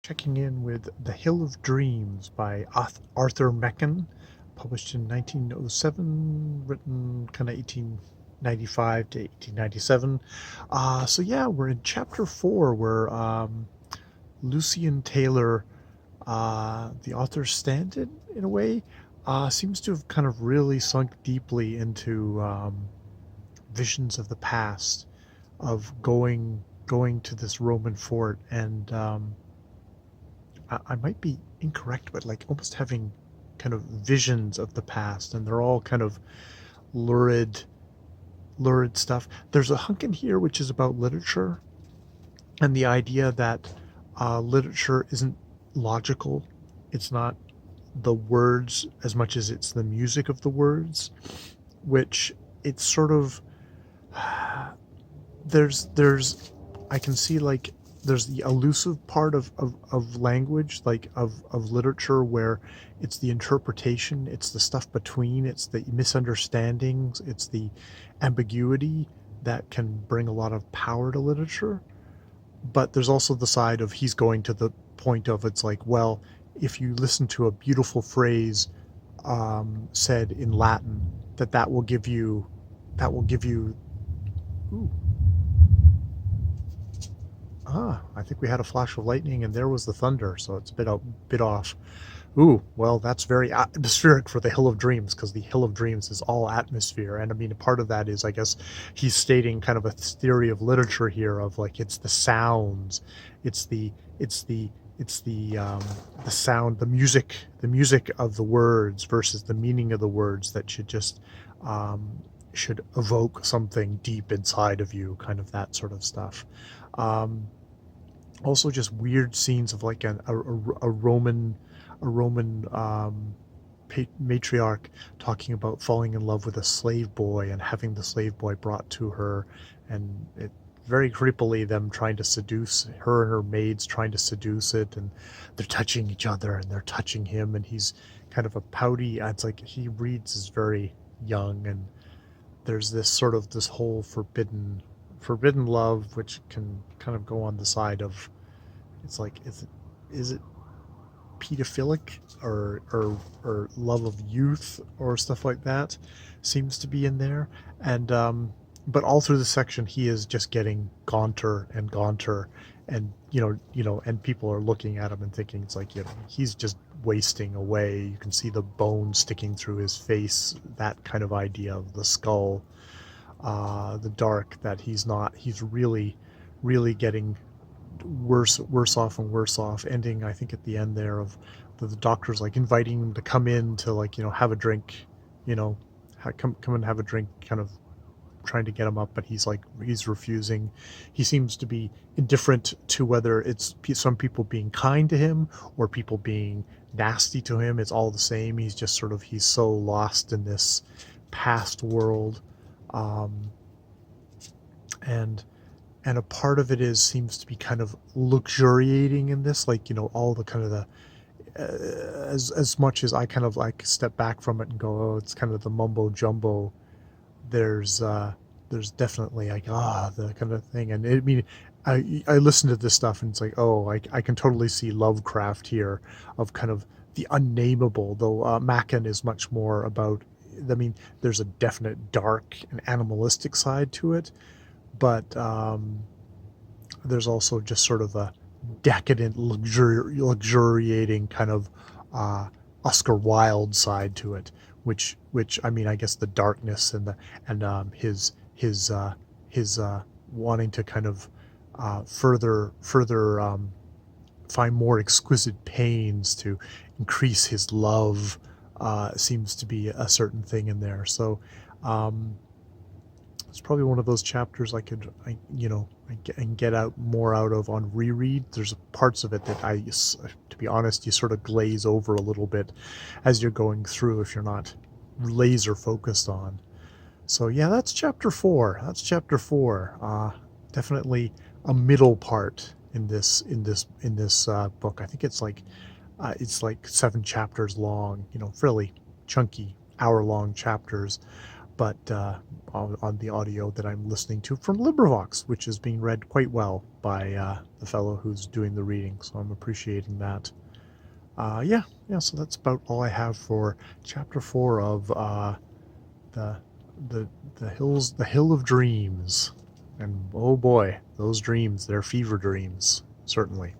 Checking in with The Hill of Dreams by Arthur Machen, published in 1907, written kind of 1895 to 1897. So yeah, we're in chapter 4 where Lucian Taylor, the author's stand-in in a way, seems to have kind of really sunk deeply into visions of the past, of going to this Roman fort and I might be incorrect, but like almost having kind of visions of the past, and they're all kind of lurid, lurid stuff. There's a hunk in here which is about literature and the idea that literature isn't logical. It's not the words as much as it's the music of the words, which it's sort of there's I can see like there's the elusive part of language, like of literature, where it's the interpretation, it's the stuff between, it's the misunderstandings, it's the ambiguity that can bring a lot of power to literature. But there's also the side of he's going to the point of it's like, well, if you listen to a beautiful phrase said in Latin, that will give you ooh, I think we had a flash of lightning and there was the thunder, so it's a bit off. Ooh, well, that's very atmospheric for the Hill of Dreams, because the Hill of Dreams is all atmosphere. And I mean, part of that is, I guess, he's stating kind of a theory of literature here of like it's the sounds, it's the it's the the sound, the music of the words versus the meaning of the words that should just should evoke something deep inside of you, kind of that sort of stuff. Um, Also, just weird scenes of like a Roman matriarch talking about falling in love with a slave boy and having the slave boy brought to her, and it very creepily them trying to seduce her, and her maids trying to seduce it, and they're touching each other and they're touching him, and he's kind of a pouty. It's like he reads as very young, and there's this sort of this whole forbidden love, which can kind of go on the side of it's like is it pedophilic or love of youth or stuff like that seems to be in there. And but all through the section he is just getting gaunter and gaunter, and and people are looking at him and thinking it's like, he's just wasting away. You can see the bone sticking through his face, that kind of idea of the skull, the dark, that he's really getting worse off and worse off, ending I think at the end there of the doctor's like inviting him to come in to, like, have a drink, come and have a drink, kind of trying to get him up, but he's refusing. He seems to be indifferent to whether it's some people being kind to him or people being nasty to him. It's all the same. He's so lost in this past world. Um, and and a part of it seems to be kind of luxuriating in this, like, all the kind of the as much as I kind of like step back from it and go, oh, it's kind of the mumbo jumbo. There's definitely like the kind of thing, and I mean, I listen to this stuff and it's like, oh, I can totally see Lovecraft here, of kind of the unnameable, though Machen is much more about. I mean, there's a definite dark and animalistic side to it, but there's also just sort of a decadent, luxuriating kind of Oscar Wilde side to it, which I mean, I guess the darkness and his wanting to kind of further find more exquisite pains to increase his love seems to be a certain thing in there. So it's probably one of those chapters I can get out more out of on reread. There's parts of it that to be honest, you sort of glaze over a little bit as you're going through if you're not laser focused on. So yeah, that's chapter 4. Definitely a middle part in this book. I think it's like 7 chapters long. Fairly chunky, hour-long chapters, but on the audio that I'm listening to from LibriVox, which is being read quite well by the fellow who's doing the reading. So I'm appreciating that. Yeah. So that's about all I have for Chapter 4 of the the Hill of Dreams. And oh boy, those dreams, they're fever dreams, certainly.